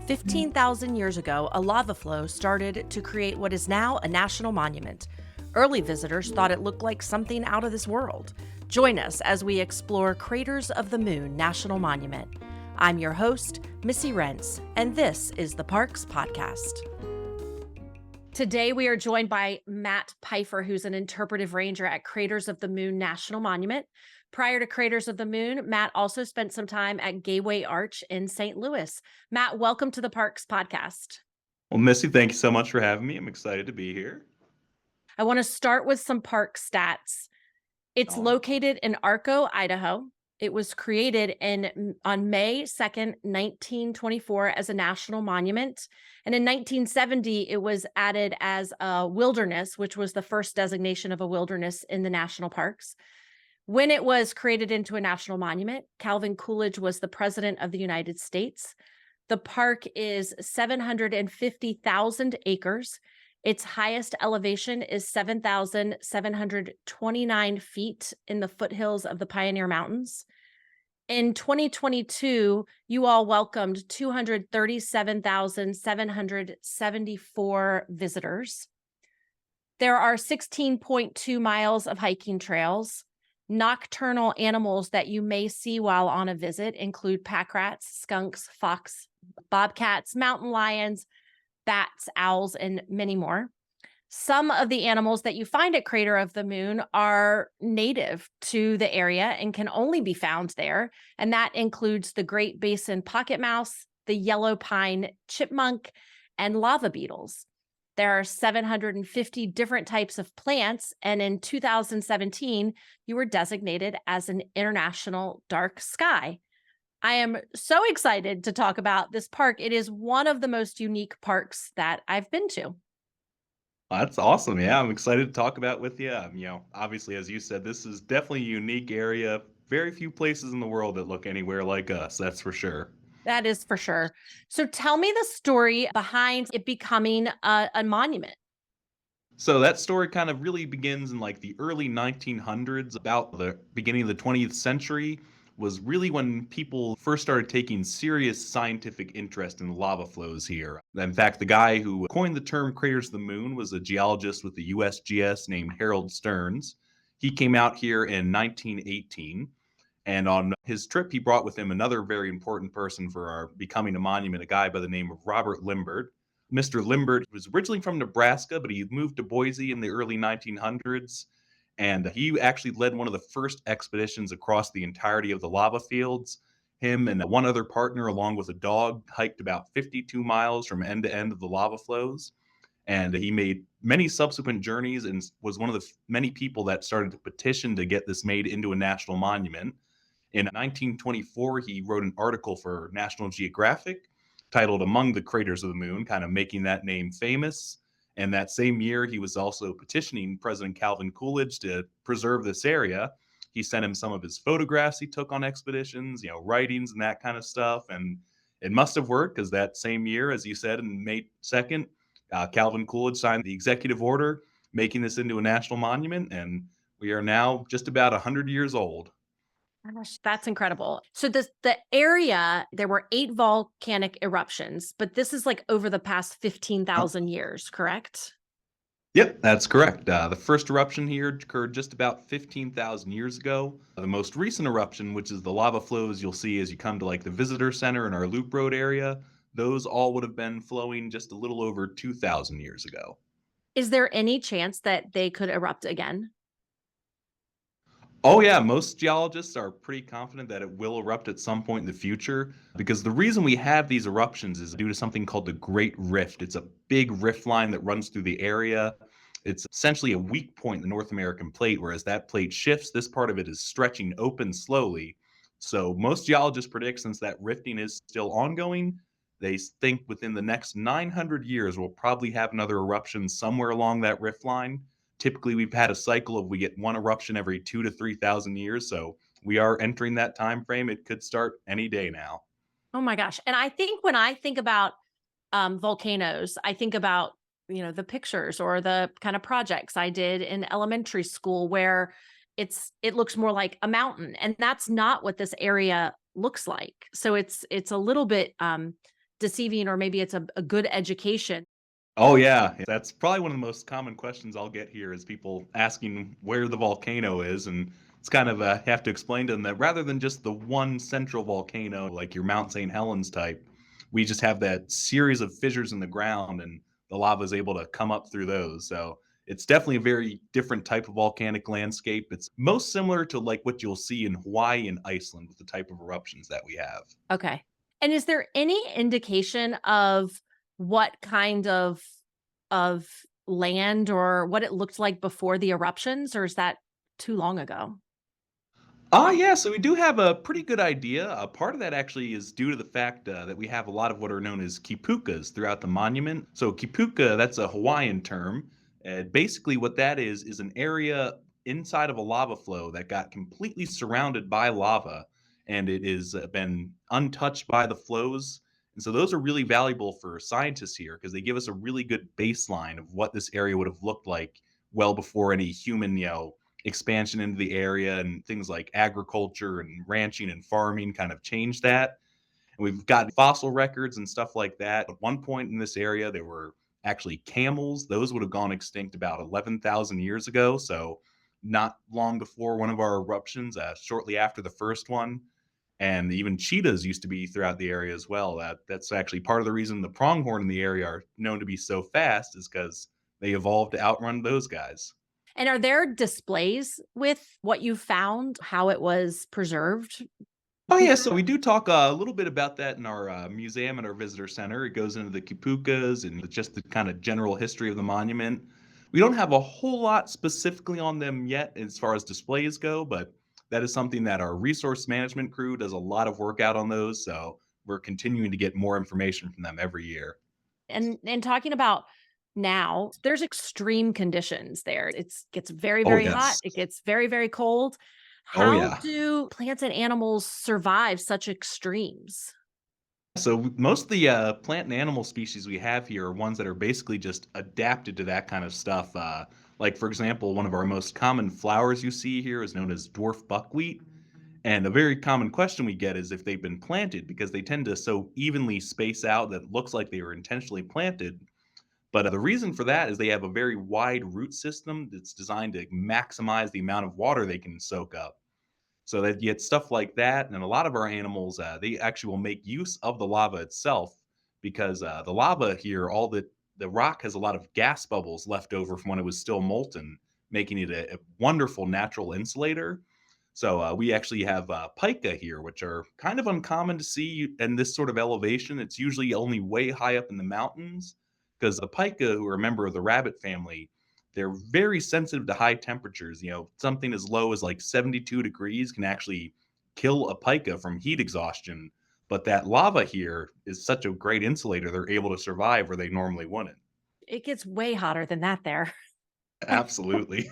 15,000 years ago, a lava flow started to create what is now a national monument. Early visitors thought it looked like something out of this world. Join us as we explore Craters of the Moon National Monument. I'm your host, Missy Rentz, and this is the Parks Podcast. Today, we are joined by Matt Pfeiffer, who's an interpretive ranger at Craters of the Moon National Monument. Prior to Craters of the Moon, Matt also spent some time at Gateway Arch in St. Louis. Matt, welcome to the Parks Podcast. Well, Missy, thank you so much for having me. I'm excited to be here. I want to start with some park stats. It's All right. located in Arco, Idaho. It was created on May 2nd, 1924 as a national monument. And in 1970, it was added as a wilderness, which was the first designation of a wilderness in the national parks. When it was created into a national monument, Calvin Coolidge was the president of the United States. The park is 750,000 acres. Its highest elevation is 7,729 feet in the foothills of the Pioneer Mountains. In 2022, you all welcomed 237,774 visitors. There are 16.2 miles of hiking trails. Nocturnal animals that you may see while on a visit include pack rats, skunks, fox, bobcats, mountain lions, bats, owls, and many more. Some of the animals that you find at Crater of the Moon are native to the area and can only be found there. And that includes the Great Basin pocket mouse, the yellow pine chipmunk, and lava beetles. There are 750 different types of plants. And in 2017, you were designated as an international dark sky. I am so excited to talk about this park. It is one of the most unique parks that I've been to. That's awesome. Yeah, I'm excited to talk about with you. Obviously, as you said, this is definitely a unique area. Very few places in the world that look anywhere like us, that's for sure. That is for sure. So tell me the story behind it becoming a monument. So that story kind of really begins in like the early 1900s, about the beginning of the 20th century was really when people first started taking serious scientific interest in lava flows here. In fact, the guy who coined the term craters of the moon was a geologist with the USGS named Harold Stearns. He came out here in 1918, and on his trip, he brought with him another very important person for our becoming a monument, a guy by the name of Robert Limbert. Mr. Limbert was originally from Nebraska, but he moved to Boise in the early 1900s. And he actually led one of the first expeditions across the entirety of the lava fields. Him and one other partner, along with a dog, hiked about 52 miles from end to end of the lava flows. And he made many subsequent journeys and was one of the many people that started to petition to get this made into a national monument. In 1924, he wrote an article for National Geographic titled Among the Craters of the Moon, kind of making that name famous. And that same year, he was also petitioning President Calvin Coolidge to preserve this area. He sent him some of his photographs he took on expeditions, writings and that kind of stuff. And it must have worked, because that same year, as you said, in May 2nd, Calvin Coolidge signed the executive order making this into a national monument. And we are now just about 100 years old. Gosh, that's incredible. So the area, there were 8 volcanic eruptions, but this is like over the past 15,000 years, correct? Yep, that's correct. The first eruption here occurred just about 15,000 years ago. The most recent eruption, which is the lava flows you'll see as you come to like the visitor center in our Loop Road area, those all would have been flowing just a little over 2,000 years ago. Is there any chance that they could erupt again? Oh, yeah, most geologists are pretty confident that it will erupt at some point in the future, because the reason we have these eruptions is due to something called the Great Rift. It's a big rift line that runs through the area. It's essentially a weak point in the North American plate, whereas that plate shifts, this part of it is stretching open slowly. So most geologists predict, since that rifting is still ongoing, they think within the next 900 years we'll probably have another eruption somewhere along that rift line. Typically, we've had a cycle of we get one eruption every 2 to 3,000 years, so we are entering that time frame. It could start any day now. Oh my gosh. And I think when I think about volcanoes, I think about, the pictures or the kind of projects I did in elementary school where it looks more like a mountain, and that's not what this area looks like. So it's a little bit deceiving, or maybe it's a good education. Oh, yeah. That's probably one of the most common questions I'll get here is people asking where the volcano is, and it's kind of, have to explain to them that rather than just the one central volcano, like your Mount St. Helens type, we just have that series of fissures in the ground, and the lava is able to come up through those. So it's definitely a very different type of volcanic landscape. It's most similar to like what you'll see in Hawaii and Iceland with the type of eruptions that we have. Okay. And is there any indication of what kind of land or what it looked like before the eruptions, or is that too long ago? Yeah, so we do have a pretty good idea. A part of that actually is due to the fact that we have a lot of what are known as kipukas throughout the monument. So kipuka, that's a Hawaiian term. And basically what that is an area inside of a lava flow that got completely surrounded by lava and it is been untouched by the flows. And so those are really valuable for scientists here because they give us a really good baseline of what this area would have looked like well before any human, expansion into the area and things like agriculture and ranching and farming kind of changed that. And we've got fossil records and stuff like that. At one point in this area, there were actually camels. Those would have gone extinct about 11,000 years ago. So, not long before one of our eruptions, shortly after the first one. And even cheetahs used to be throughout the area as well. That's actually part of the reason the pronghorn in the area are known to be so fast is because they evolved to outrun those guys. And are there displays with what you found, how it was preserved? Oh, yeah, so we do talk a little bit about that in our museum and our visitor center. It goes into the kipukas and just the kind of general history of the monument. We don't have a whole lot specifically on them yet as far as displays go, but that is something that our resource management crew does a lot of work out on those. So we're continuing to get more information from them every year. And talking about now, there's extreme conditions there. It's gets very, Oh, very hot. yes. It gets very, very cold. Oh, How yeah. do plants and animals survive such extremes? So most of the plant and animal species we have here are ones that are basically just adapted to that kind of stuff. Like for example, one of our most common flowers you see here is known as dwarf buckwheat. And a very common question we get is if they've been planted because they tend to so evenly space out that it looks like they were intentionally planted. But the reason for that is they have a very wide root system that's designed to maximize the amount of water they can soak up. So that you get stuff like that, and a lot of our animals, they actually will make use of the lava itself because the lava here, all the rock has a lot of gas bubbles left over from when it was still molten, making it a wonderful natural insulator. So we actually have pica here, which are kind of uncommon to see in this sort of elevation. It's usually only way high up in the mountains because the pica, who are a member of the rabbit family, they're very sensitive to high temperatures. Something as low as like 72 degrees can actually kill a pica from heat exhaustion. But that lava here is such a great insulator, they're able to survive where they normally wouldn't. It gets way hotter than that there. Absolutely.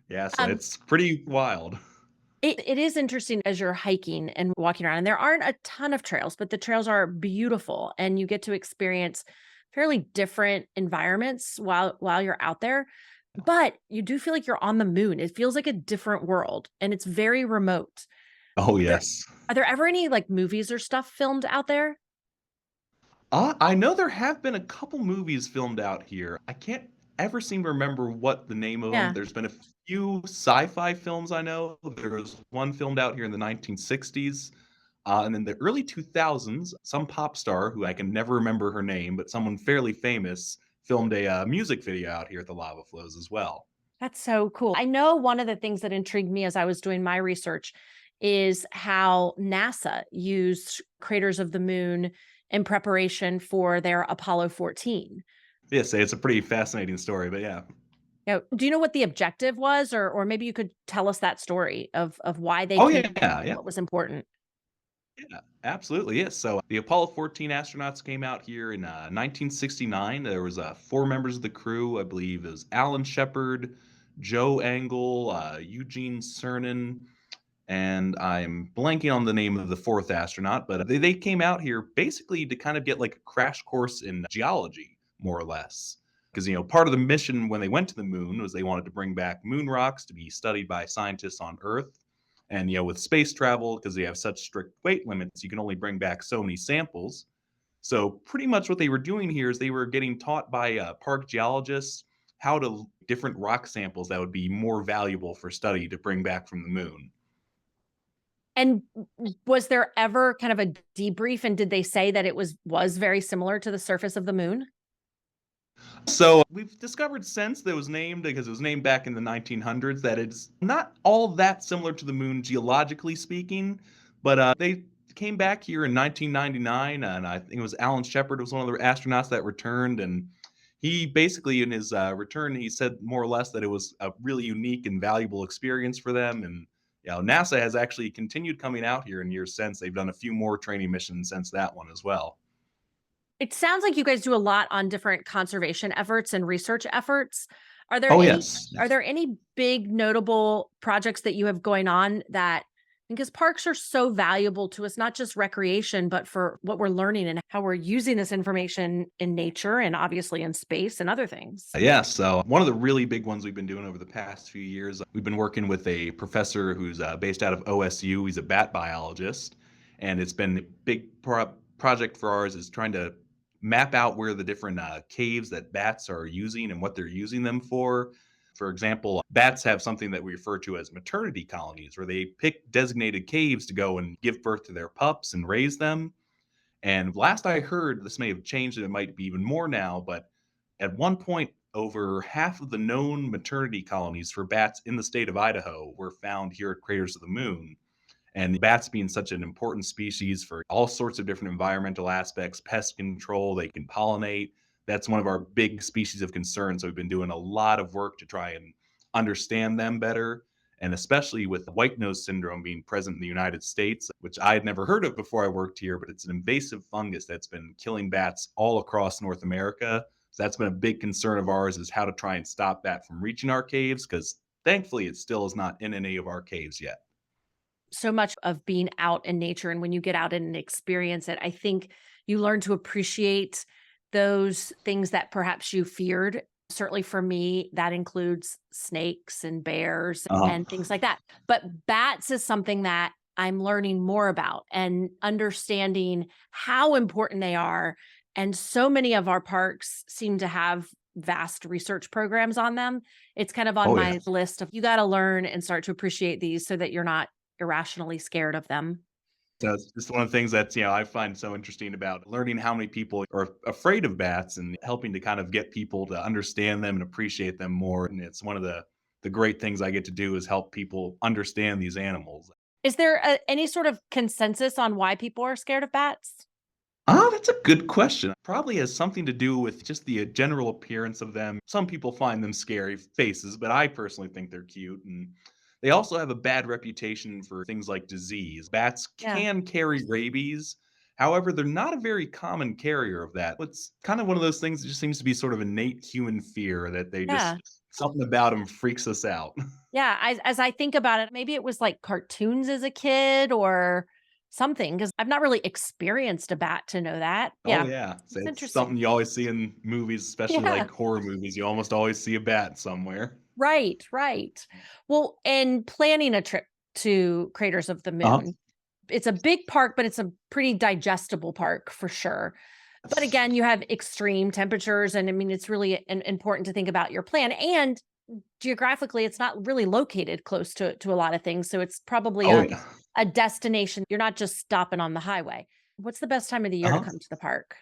Yeah, so Um, it's pretty wild. it is interesting as you're hiking and walking around, and there aren't a ton of trails, but the trails are beautiful, and you get to experience fairly different environments while you're out there. But you do feel like you're on the moon. It feels like a different world, and it's very remote. Oh, There yes. are there ever any, like, movies or stuff filmed out there? I know there have been a couple movies filmed out here. I can't ever seem to remember what the name of them. Yeah. There's been a few sci-fi films I know. There was one filmed out here in the 1960s. And in the early 2000s, some pop star who I can never remember her name, but someone fairly famous, filmed a music video out here at the lava flows as well. That's so cool. I know one of the things that intrigued me as I was doing my research is how NASA used craters of the moon in preparation for their Apollo 14. Yes, it's a pretty fascinating story, but yeah. Now, do you know what the objective was, or maybe you could tell us that story of why they Oh came, yeah, yeah. what was important? Yeah, absolutely. Yes. So the Apollo 14 astronauts came out here in 1969. There was four members of the crew. I believe it was Alan Shepard, Joe Engle, Eugene Cernan, and I'm blanking on the name of the fourth astronaut. But they came out here basically to kind of get like a crash course in geology, more or less. Because, part of the mission when they went to the moon was they wanted to bring back moon rocks to be studied by scientists on Earth. And, with space travel, because they have such strict weight limits, you can only bring back so many samples. So, pretty much what they were doing here is they were getting taught by park geologists how to different rock samples that would be more valuable for study to bring back from the moon. And was there ever kind of a debrief, and did they say that it was very similar to the surface of the moon? So we've discovered since that it was named because it was named back in the 1900s that it's not all that similar to the moon geologically speaking, but they came back here in 1999, and I think it was Alan Shepard was one of the astronauts that returned, and he basically in his return he said more or less that it was a really unique and valuable experience for them, and NASA has actually continued coming out here in years since. They've done a few more training missions since that one as well. It sounds like you guys do a lot on different conservation efforts and research efforts. Are there Oh any yes, are yes. there any big notable projects that you have going on that, because parks are so valuable to us, not just recreation, but for what we're learning and how we're using this information in nature and obviously in space and other things. Yeah, so one of the really big ones we've been doing over the past few years, we've been working with a professor who's based out of OSU. He's a bat biologist, and it's been a big project for ours is trying to map out where the different caves that bats are using and what they're using them for. For example, bats have something that we refer to as maternity colonies, where they pick designated caves to go and give birth to their pups and raise them. And last I heard, this may have changed and it might be even more now, but at one point, over half of the known maternity colonies for bats in the state of Idaho were found here at Craters of the Moon. And bats being such an important species for all sorts of different environmental aspects, pest control, they can pollinate. That's one of our big species of concern. So we've been doing a lot of work to try and understand them better. And especially with white nose syndrome being present in the United States, which I had never heard of before I worked here, but it's an invasive fungus that's been killing bats all across North America. So that's been a big concern of ours is how to try and stop that from reaching our caves, because thankfully it still is not in any of our caves yet. So much of being out in nature, and when you get out and experience it, I think you learn to appreciate those things that perhaps you feared. Certainly for me, that includes snakes and bears Uh-huh. and things like that. But bats is something that I'm learning more about and understanding how important they are. And so many of our parks seem to have vast research programs on them. It's kind of on Oh yeah. my list of you got to learn and start to appreciate these so that you're not irrationally scared of them. So it's just one of the things that's, I find so interesting about learning how many people are afraid of bats and helping to kind of get people to understand them and appreciate them more. And it's one of the great things I get to do is help people understand these animals. Is there any sort of consensus on why people are scared of bats? Oh, that's a good question. Probably has something to do with just the general appearance of them. Some people find them scary faces, but I personally think they're cute. And they also have a bad reputation for things like disease. Bats Yeah. can carry rabies. However, they're not a very common carrier of that. It's kind of one of those things that just seems to be sort of innate human fear that they just, Yeah. something about them freaks us out. Yeah. As I think about it, maybe it was like cartoons as a kid or something, because I've not really experienced a bat to know that. Oh, Yeah. yeah. So It's it's interesting. something you always see in movies, especially Yeah. like horror movies. You almost always see a bat somewhere. Right. Right. Well, and planning a trip to Craters of the Uh-huh. Moon, it's a big park, but it's a pretty digestible park for sure. But again, you have extreme temperatures, and I mean, it's really important to think about your plan. And geographically, it's not really located close to a lot of things, so it's probably Oh, yeah. a destination. You're not just stopping on the highway. What's the best time of the year to Uh-huh. come to the park?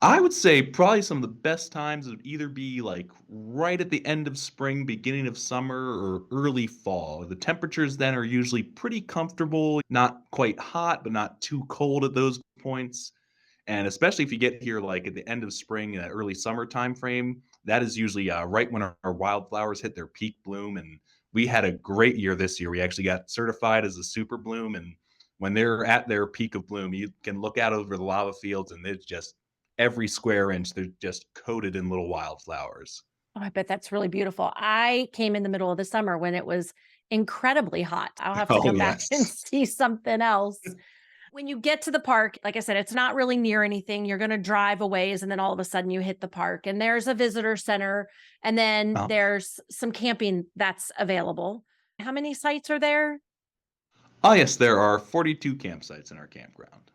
I would say probably some of the best times would either be like right at the end of spring, beginning of summer, or early fall. The temperatures then are usually pretty comfortable, not quite hot, but not too cold at those points. And especially if you get here like at the end of spring and early summer time frame, that is usually right when our wildflowers hit their peak bloom. And we had a great year this year. We actually got certified as a super bloom. And when they're at their peak of bloom, you can look out over the lava fields and it's just every square inch, they're just coated in little wildflowers. Oh, I bet that's really beautiful. I came in the middle of the summer when it was incredibly hot. I'll have to Oh, come back and yes. see something else. When you get to the park, like I said, it's not really near anything. You're going to drive a ways and then all of a sudden you hit the park and there's a visitor center and then Uh, there's some camping that's available. How many sites are there? oh, yes, there are 42 campsites in our campground.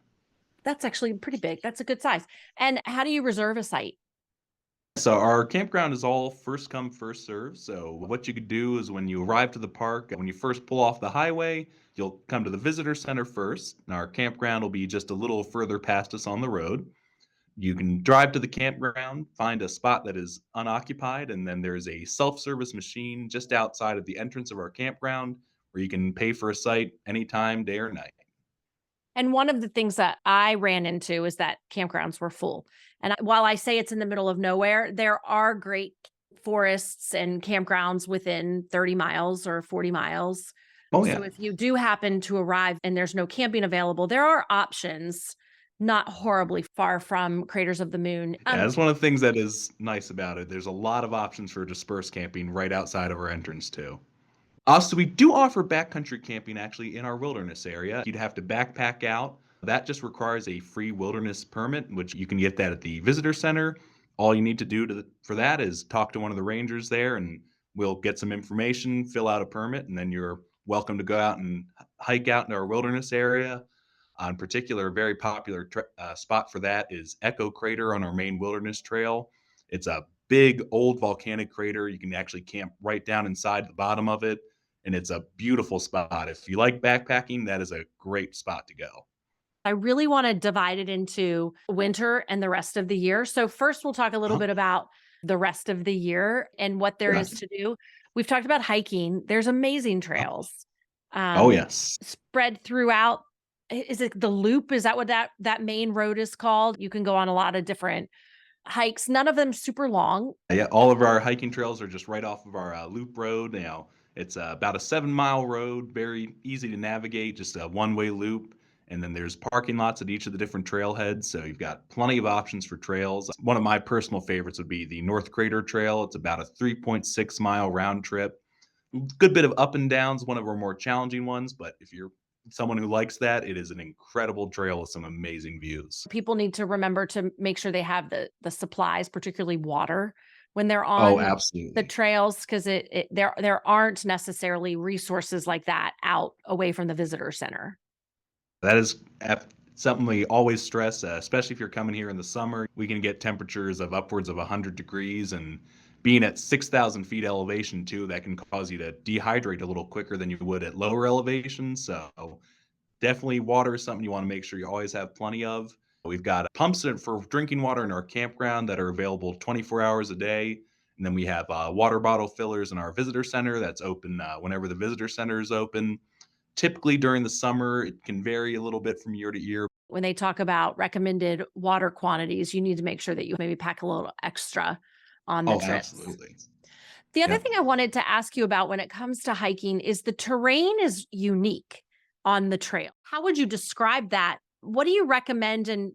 That's actually pretty big. That's a good size. And how do you reserve a site? So our campground is all first come, first serve. So what you could do is when you arrive to the park, when you first pull off the highway, you'll come to the visitor center first. And our campground will be just a little further past us on the road. You can drive to the campground, find a spot that is unoccupied, and then there's a self-service machine just outside of the entrance of our campground where you can pay for a site anytime, day or night. And one of the things that I ran into is that campgrounds were full. And while I say it's in the middle of nowhere, there are great forests and campgrounds within 30 miles or 40 miles. Oh So yeah. if you do happen to arrive and there's no camping available, there are options not horribly far from Craters of the Moon. Yeah, that's one of the things that is nice about it. There's a lot of options for dispersed camping right outside of our entrance too. Also, we do offer backcountry camping actually in our wilderness area. You'd have to backpack out. That just requires a free wilderness permit, which you can get that at the visitor center. All you need to do for that is talk to one of the rangers there, and we'll get some information, fill out a permit, and then you're welcome to go out and hike out in our wilderness area. In particular, a very popular spot for that is Echo Crater on our main wilderness trail. It's a big old volcanic crater. You can actually camp right down inside the bottom of it, and it's a beautiful spot. If you like backpacking, that is a great spot to go. I really want to divide it into winter and the rest of the year. So, first, we'll talk a little Uh-huh. bit about the rest of the year and what there is Gotcha. to do. We've talked about hiking, there's amazing Uh, trails Oh, um, yes. spread throughout. Is it the loop? Is that what that main road is called? You can go on a lot of different hikes, none of them super long. Yeah, all of our hiking trails are just right off of our loop road. It's about a 7 mile road, very easy to navigate, just a one way loop. And then there's parking lots at each of the different trailheads. So you've got plenty of options for trails. One of my personal favorites would be the North Crater Trail. It's about a 3.6 mile round trip. Good bit of up and downs, one of our more challenging ones. But if you're someone who likes that, it is an incredible trail with some amazing views. People need to remember to make sure they have the supplies, particularly water, when they're Oh, on the absolutely. trails, because there aren't necessarily resources like that out away from the visitor center. That is something we always stress, especially if you're coming here in the summer. We can get temperatures of upwards of 100 degrees, and being at 6,000 feet elevation, too, that can cause you to dehydrate a little quicker than you would at lower elevations. So, definitely water is something you want to make sure you always have plenty of. We've got pumps for drinking water in our campground that are available 24 hours a day. And then we have water bottle fillers in our visitor center that's open whenever the visitor center is open. Typically during the summer, it can vary a little bit from year to year. When they talk about recommended water quantities, you need to make sure that you maybe pack a little extra on the Oh, trips. absolutely. The other Yeah. thing I wanted to ask you about when it comes to hiking is the terrain is unique on the trail. How would you describe that? What do you recommend in,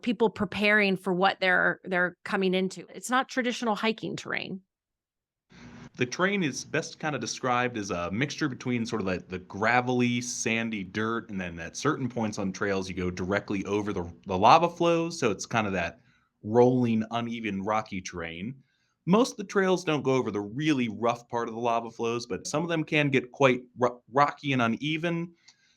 people preparing for what they're coming into? It's not traditional hiking terrain. The terrain is best kind of described as a mixture between sort of like the gravelly, sandy dirt, and then at certain points on trails, you go directly over the lava flows. So it's kind of that rolling, uneven, rocky terrain. Most of the trails don't go over the really rough part of the lava flows, but some of them can get quite rocky and uneven.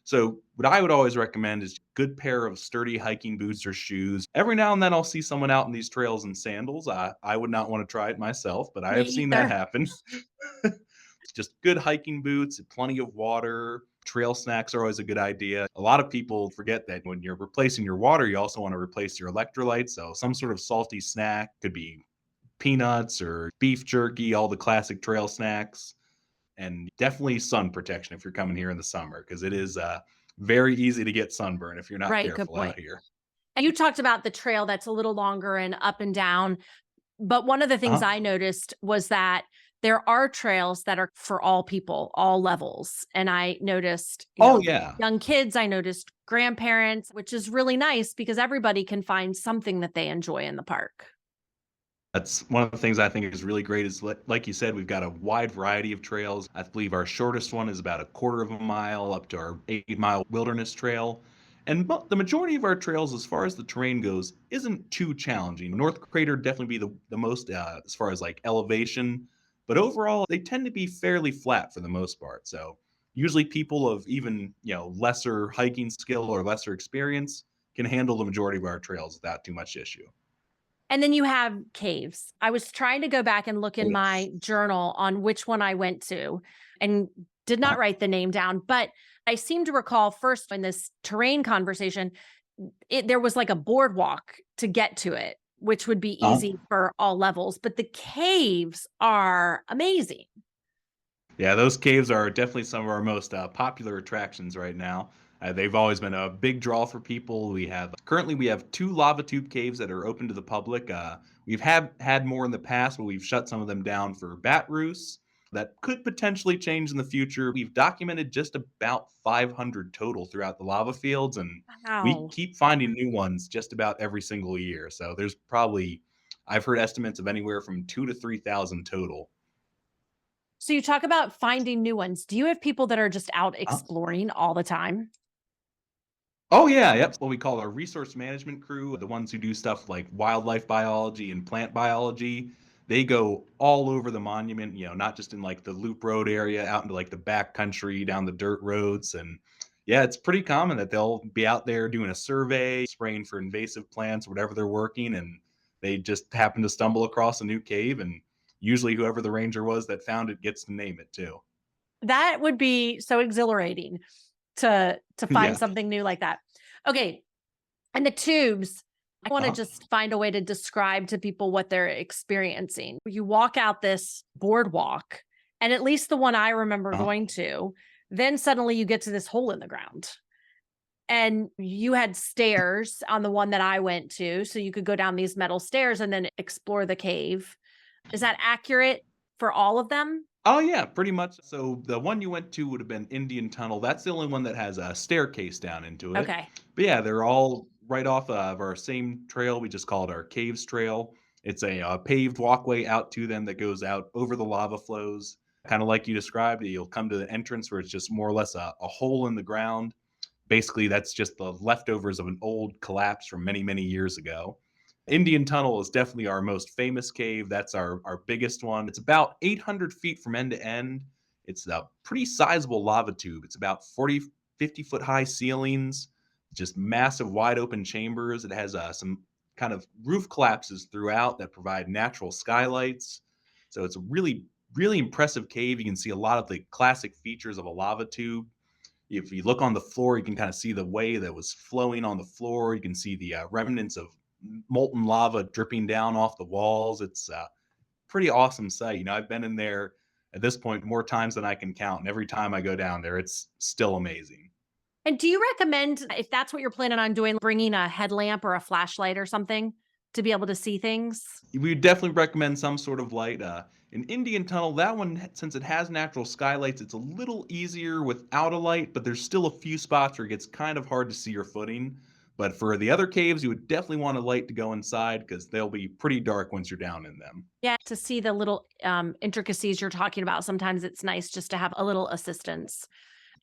So what I would always recommend is good pair of sturdy hiking boots or shoes. Every now and then I'll see someone out in these trails in sandals. I would not want to try it myself, but I Me have seen that either. happen. Just good hiking boots, plenty of water. Trail snacks are always a good idea. A lot of people forget that when you're replacing your water, you also want to replace your electrolytes. So some sort of salty snack could be peanuts or beef jerky, all the classic trail snacks, and definitely sun protection if you're coming here in the summer because it is very easy to get sunburn if you're not Right, good careful point. out here. And you talked about the trail that's a little longer and up and down. But one of the things Uh-huh. I noticed was that there are trails that are for all people, all levels. And I noticed, Oh yeah. young kids, I noticed grandparents, which is really nice because everybody can find something that they enjoy in the park. That's one of the things I think is really great is like you said, we've got a wide variety of trails. I believe our shortest one is about a quarter of a mile up to our 8 mile wilderness trail. And the majority of our trails, as far as the terrain goes, isn't too challenging. North Crater definitely be the most as far as like elevation, but overall they tend to be fairly flat for the most part. So usually people of even lesser hiking skill or lesser experience can handle the majority of our trails without too much issue. And then you have caves. I was trying to go back and look in Yes. my journal on which one I went to and did Uh, not write the name down, but I seem to recall first in this terrain conversation, there was like a boardwalk to get to it, which would be uh, easy for all levels, but the caves are amazing. Yeah, those caves are definitely some of our most popular attractions right now. They've always been a big draw for people. We have two lava tube caves that are open to the public. We've had more in the past, but we've shut some of them down for bat roosts. That could potentially change in the future. We've documented just about 500 total throughout the lava fields, and we Wow. keep finding new ones just about every single year. So there's probably, I've heard estimates of anywhere from 2 to 3,000 total. So you talk about finding new ones. Do you have people that are just out Uh, exploring all the time? Oh yeah, yep. What we call our resource management crew, the ones who do stuff like wildlife biology and plant biology. They go all over the monument, not just in like the loop road area, out into like the back country, down the dirt roads. And yeah, it's pretty common that they'll be out there doing a survey, spraying for invasive plants, whatever they're working, and they just happen to stumble across a new cave. And usually whoever the ranger was that found it gets to name it too. That would be so exhilarating to find Yeah. something new like that. Okay, and the tubes, I wanna Uh-huh. just find a way to describe to people what they're experiencing. You walk out this boardwalk, and at least the one I remember Uh-huh. going to, then suddenly you get to this hole in the ground. And you had stairs on the one that I went to, so you could go down these metal stairs and then explore the cave. Is that accurate for all of them? Oh, yeah, pretty much. So the one you went to would have been Indian Tunnel. That's the only one that has a staircase down into it. Okay. But yeah, they're all right off of our same trail. We just call it our Caves Trail. It's a paved walkway out to them that goes out over the lava flows. Kind of like you described, you'll come to the entrance where it's just more or less a hole in the ground. Basically, that's just the leftovers of an old collapse from many, many years ago. Indian Tunnel is definitely our most famous cave. That's our biggest one. It's about 800 feet from end to end. It's a pretty sizable lava tube. It's about 40, 50-foot high ceilings, just massive wide open chambers. It has some kind of roof collapses throughout that provide natural skylights. So it's a really, really impressive cave. You can see a lot of the classic features of a lava tube. If you look on the floor, you can kind of see the way that was flowing on the floor. You can see the remnants of molten lava dripping down off the walls. It's a pretty awesome sight. I've been in there at this point more times than I can count, and every time I go down there, it's still amazing. And do you recommend, if that's what you're planning on doing, bringing a headlamp or a flashlight or something to be able to see things? We would definitely recommend some sort of light. An Indian Tunnel, that one, since it has natural skylights, it's a little easier without a light, but there's still a few spots where it gets kind of hard to see your footing. But for the other caves, you would definitely want a light to go inside because they'll be pretty dark once you're down in them. Yeah, to see the little intricacies you're talking about. Sometimes it's nice just to have a little assistance.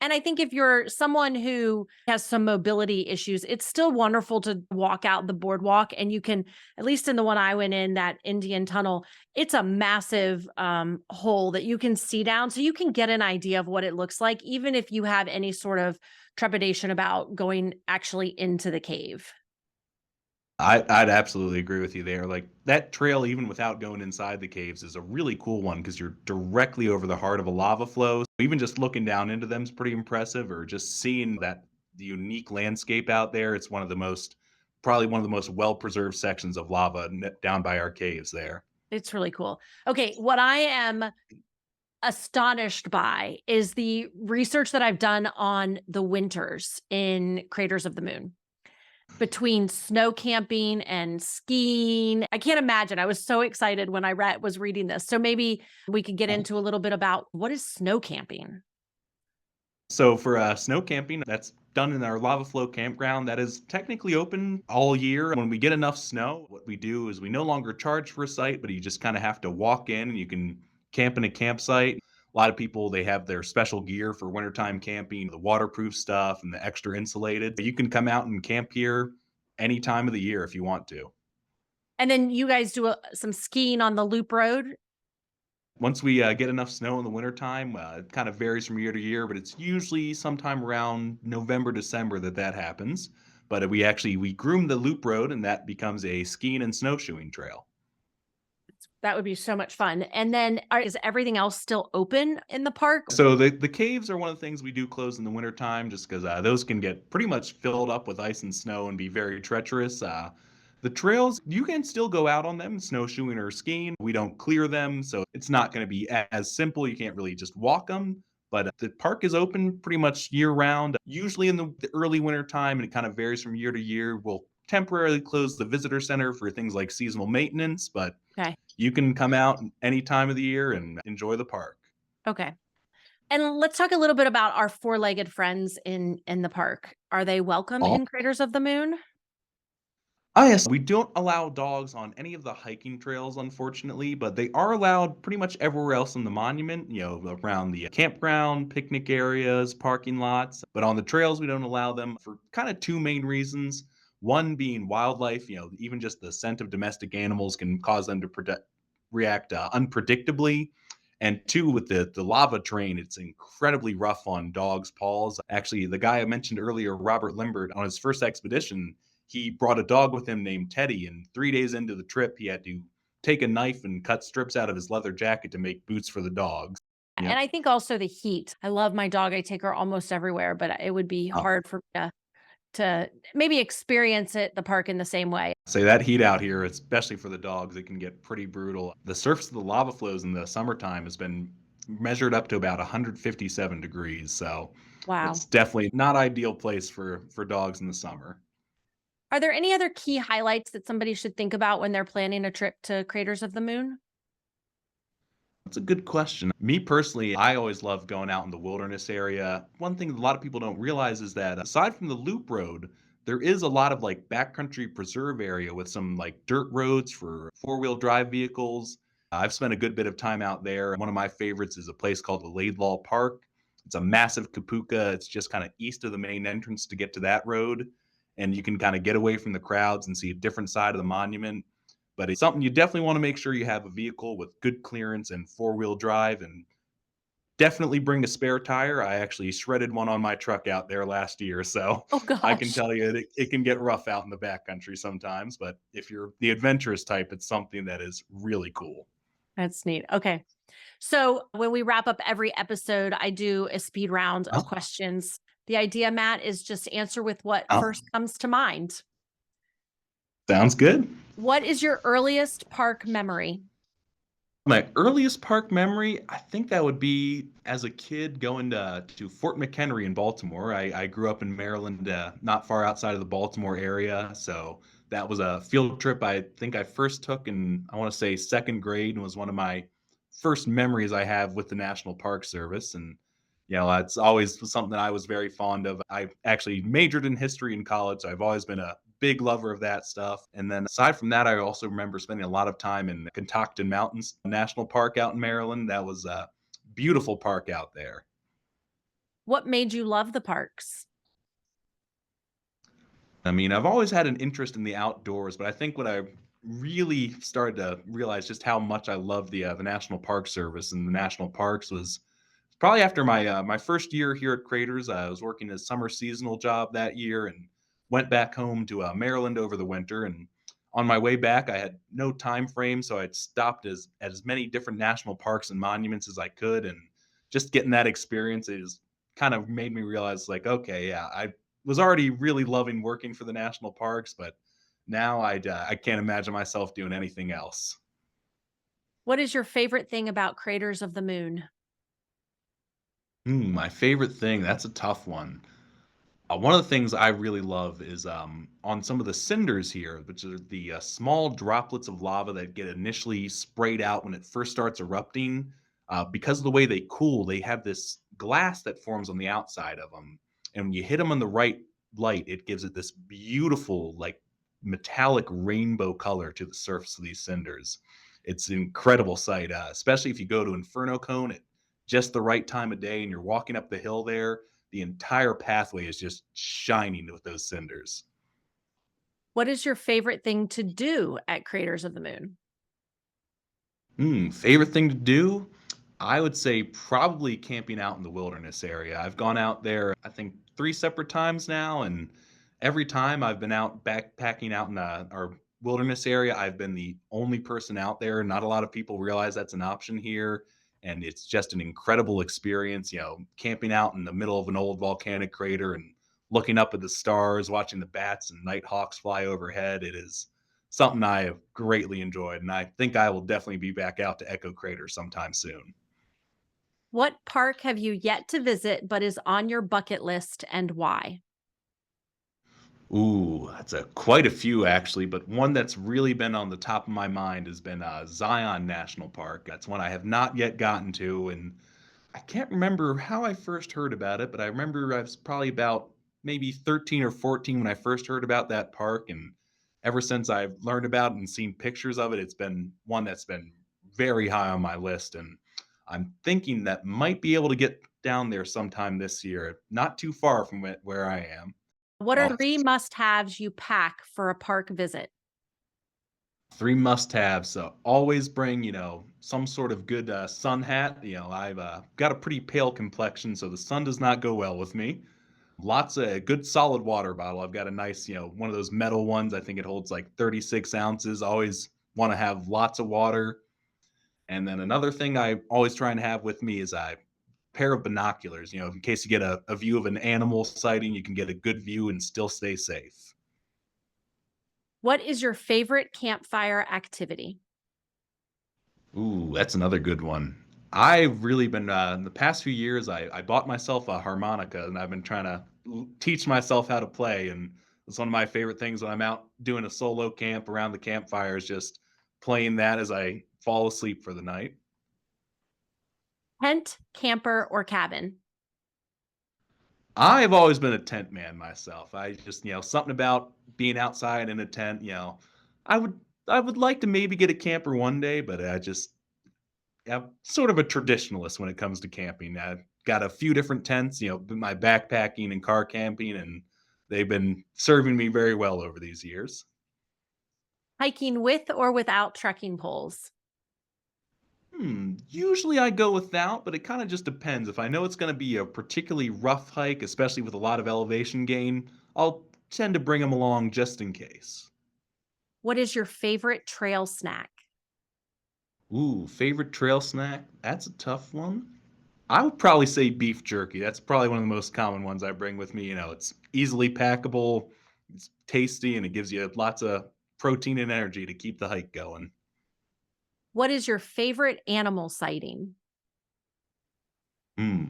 And I think if you're someone who has some mobility issues, it's still wonderful to walk out the boardwalk and you can, at least in the one I went in, that Indian tunnel, it's a massive hole that you can see down. So you can get an idea of what it looks like, even if you have any sort of trepidation about going actually into the cave. I'd absolutely agree with you there. Like that trail, even without going inside the caves, is a really cool one because you're directly over the heart of a lava flow. Even just looking down into them is pretty impressive, or just seeing that the unique landscape out there. It's probably one of the most well preserved sections of lava down by our caves there. It's really cool. Okay, what I am astonished by is the research that I've done on the winters in Craters of the Moon. Between snow camping and skiing. I can't imagine. I was so excited when I was reading this. So maybe we could get into a little bit about what is snow camping? So for snow camping, that's done in our lava flow campground. That is technically open all year. When we get enough snow, what we do is we no longer charge for a site, but you just kind of have to walk in and you can camp in a campsite. A lot of people, they have their special gear for wintertime camping, the waterproof stuff and the extra insulated. You can come out and camp here any time of the year if you want to. And then you guys do some skiing on the loop road? Once we get enough snow in the wintertime, it kind of varies from year to year, but it's usually sometime around November, December that happens. But we groom the loop road, and that becomes a skiing and snowshoeing trail. That would be so much fun. And then is everything else still open in the park? So the caves are one of the things we do close in the wintertime just because those can get pretty much filled up with ice and snow and be very treacherous. The trails, you can still go out on them, snowshoeing or skiing. We don't clear them, so it's not going to be as simple. You can't really just walk them. But the park is open pretty much year round. Usually in the early winter time, and it kind of varies from year to year. We'll temporarily close the visitor center for things like seasonal maintenance, but Okay. you can come out any time of the year and enjoy the park. Okay. And let's talk a little bit about our four-legged friends in the park. Are they welcome in Craters of the Moon? Ah, yes. We don't allow dogs on any of the hiking trails, unfortunately, but they are allowed pretty much everywhere else in the monument, around the campground, picnic areas, parking lots. But on the trails, we don't allow them for kind of two main reasons. One being wildlife, even just the scent of domestic animals can cause them to react unpredictably. And two, with the lava terrain, it's incredibly rough on dogs' paws. Actually, the guy I mentioned earlier, Robert Limbert, on his first expedition, he brought a dog with him named Teddy, and 3 days into the trip, he had to take a knife and cut strips out of his leather jacket to make boots for the dogs. And Yep. I think also the heat. I love my dog. I take her almost everywhere, but it would be Oh, hard for me to maybe experience the park in the same way. say that heat out here, especially for the dogs, it can get pretty brutal. The surface of the lava flows in the summertime has been measured up to about 157 degrees, so Wow. it's definitely not ideal place for dogs in the summer. Are there any other key highlights that somebody should think about when they're planning a trip to Craters of the Moon? That's a good question. Me personally, I always love going out in the wilderness area. One thing a lot of people don't realize is that aside from the loop road, there is a lot of like backcountry preserve area with some like dirt roads for four-wheel drive vehicles. I've spent a good bit of time out there. One of my favorites is a place called the Laidlaw Park. It's a massive kapuka. It's just kind of east of the main entrance to get to that road. And you can kind of get away from the crowds and see a different side of the monument, but it's something you definitely want to make sure you have a vehicle with good clearance and four-wheel drive, and definitely bring a spare tire. I actually shredded one on my truck out there last year, so Oh I can gosh, tell you it can get rough out in the backcountry sometimes, but if you're the adventurous type, it's something that is really cool. that's neat. Okay. So when we wrap up every episode, I do a speed round of Oh, questions. The idea, Matt, is just to answer with what oh, first comes to mind. sounds good. What is your earliest park memory? My earliest park memory, I think that would be as a kid going to Fort McHenry in Baltimore. I grew up in Maryland, not far outside of the Baltimore area. So that was a field trip I think I first took in, I want to say, second grade, and was one of my first memories I have with the National Park Service. And, it's always something I was very fond of. I actually majored in history in college. So I've always been a big lover of that stuff. And then aside from that, I also remember spending a lot of time in Catoctin Mountains National Park out in Maryland. That was a beautiful park out there. What made you love the parks? I mean, I've always had an interest in the outdoors, but I think when I really started to realize just how much I love the National Park Service and the national parks was probably after my first year here at Craters. I was working a summer seasonal job that year and went back home to Maryland over the winter. And on my way back, I had no time frame, so I'd stopped at as many different national parks and monuments as I could, and just getting that experience is kind of made me realize, like, okay, yeah, I was already really loving working for the national parks, but now I can't imagine myself doing anything else. What is your favorite thing about Craters of the Moon? My favorite thing, that's a tough one. One of the things I really love is on some of the cinders here, which are the small droplets of lava that get initially sprayed out when it first starts erupting. Because of the way they cool, they have this glass that forms on the outside of them. And when you hit them on the right light, it gives it this beautiful, like metallic rainbow color to the surface of these cinders. It's an incredible sight, especially if you go to Inferno Cone. It just the right time of day and you're walking up the hill there, the entire pathway is just shining with those cinders. What is your favorite thing to do at Craters of the Moon? Favorite thing to do? I would say probably camping out in the wilderness area. I've gone out there, I think, 3 separate times now, and every time I've been out backpacking out in, our wilderness area, I've been the only person out there. Not a lot of people realize that's an option here, and it's just an incredible experience, camping out in the middle of an old volcanic crater and looking up at the stars, watching the bats and nighthawks fly overhead. It is something I have greatly enjoyed, and I think I will definitely be back out to Echo Crater sometime soon. What park have you yet to visit but is on your bucket list and why? Ooh, that's a quite a few actually, but one that's really been on the top of my mind has been Zion National Park. That's one I have not yet gotten to, and I can't remember how I first heard about it, but I remember I was probably about maybe 13 or 14 when I first heard about that park, and ever since I've learned about it and seen pictures of it, it's been one that's been very high on my list, and I'm thinking that might be able to get down there sometime this year, not too far from where I am. What are Oh, 3 must-haves you pack for a park visit? 3 must-haves, so always bring, some sort of good, sun hat. I've, got a pretty pale complexion, so the sun does not go well with me. Lots of good solid water bottle. I've got a nice, one of those metal ones. I think it holds like 36 ounces. Always wanna have lots of water. And then another thing I always try and have with me is a pair of binoculars, in case you get a view of an animal sighting, you can get a good view and still stay safe. What is your favorite campfire activity? Ooh, that's another good one. I've really been in the past few years. I bought myself a harmonica, and I've been trying to teach myself how to play. And it's one of my favorite things when I'm out doing a solo camp around the campfire is just playing that as I fall asleep for the night. Tent, camper, or cabin? I've always been a tent man myself. I just, something about being outside in a tent. I would I would like to maybe get a camper one day, but I just I'm sort of a traditionalist when it comes to camping. I've got a few different tents, my backpacking and car camping, and they've been serving me very well over these years. Hiking with or without trekking poles? Usually I go without, but it kind of just depends. If I know it's going to be a particularly rough hike, especially with a lot of elevation gain, I'll tend to bring them along just in case. What is your favorite trail snack? Ooh, favorite trail snack? That's a tough one. I would probably say beef jerky. That's probably one of the most common ones I bring with me. It's easily packable, it's tasty, and it gives you lots of protein and energy to keep the hike going. What is your favorite animal sighting? Hmm.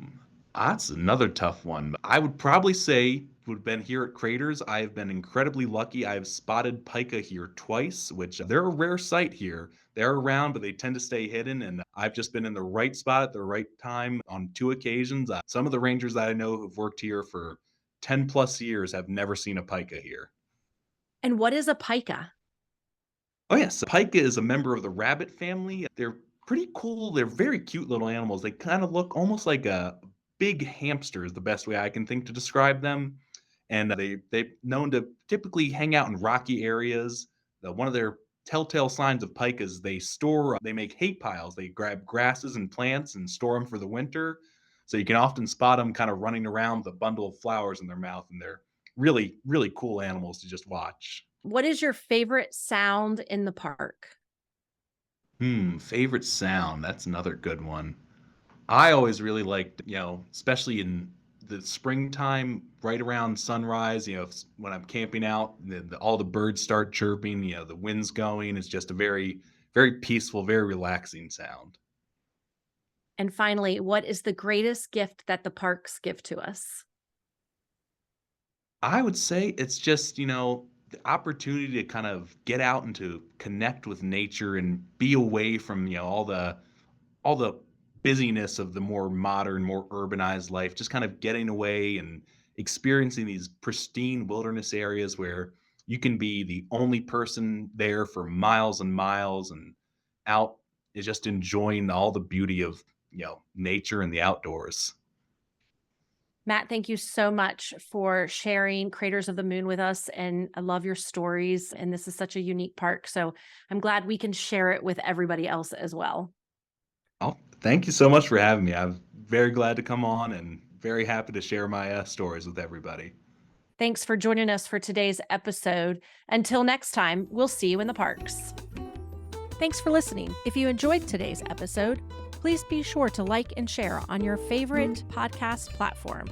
That's another tough one. I would probably say would have been here at Craters. I have been incredibly lucky. I've spotted pika here twice, which they're a rare sight here. They're around, but they tend to stay hidden. And I've just been in the right spot at the right time on 2 occasions. Some of the rangers that I know who've worked here for 10 plus years have never seen a pika here. And what is a pika? Oh, yes. Pika is a member of the rabbit family. They're pretty cool. They're very cute little animals. They kind of look almost like a big hamster is the best way I can think to describe them. And they've known to typically hang out in rocky areas. One of their telltale signs of pike is they make hay piles. They grab grasses and plants and store them for the winter. So you can often spot them kind of running around with a bundle of flowers in their mouth, and they're really, really cool animals to just watch. What is your favorite sound in the park? Favorite sound. That's another good one. I always really liked, especially in the springtime, right around sunrise, when I'm camping out, all the birds start chirping, the wind's going. It's just a very, very peaceful, very relaxing sound. And finally, what is the greatest gift that the parks give to us? I would say it's just, the opportunity to kind of get out and to connect with nature and be away from, all the busyness of the more modern, more urbanized life, just kind of getting away and experiencing these pristine wilderness areas where you can be the only person there for miles and miles and out is just enjoying all the beauty of nature and the outdoors. Matt, thank you so much for sharing Craters of the Moon with us. And I love your stories. And this is such a unique park. So I'm glad we can share it with everybody else as well. Oh, thank you so much for having me. I'm very glad to come on and very happy to share my stories with everybody. Thanks for joining us for today's episode. Until next time, we'll see you in the parks. Thanks for listening. If you enjoyed today's episode, please be sure to like and share on your favorite podcast platform.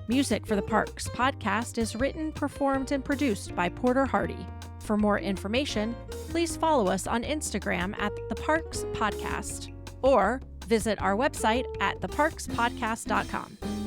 Music for the Parks podcast is written, performed, and produced by Porter Hardy. For more information, please follow us on Instagram at The Parks Podcast or visit our website at theparkspodcast.com.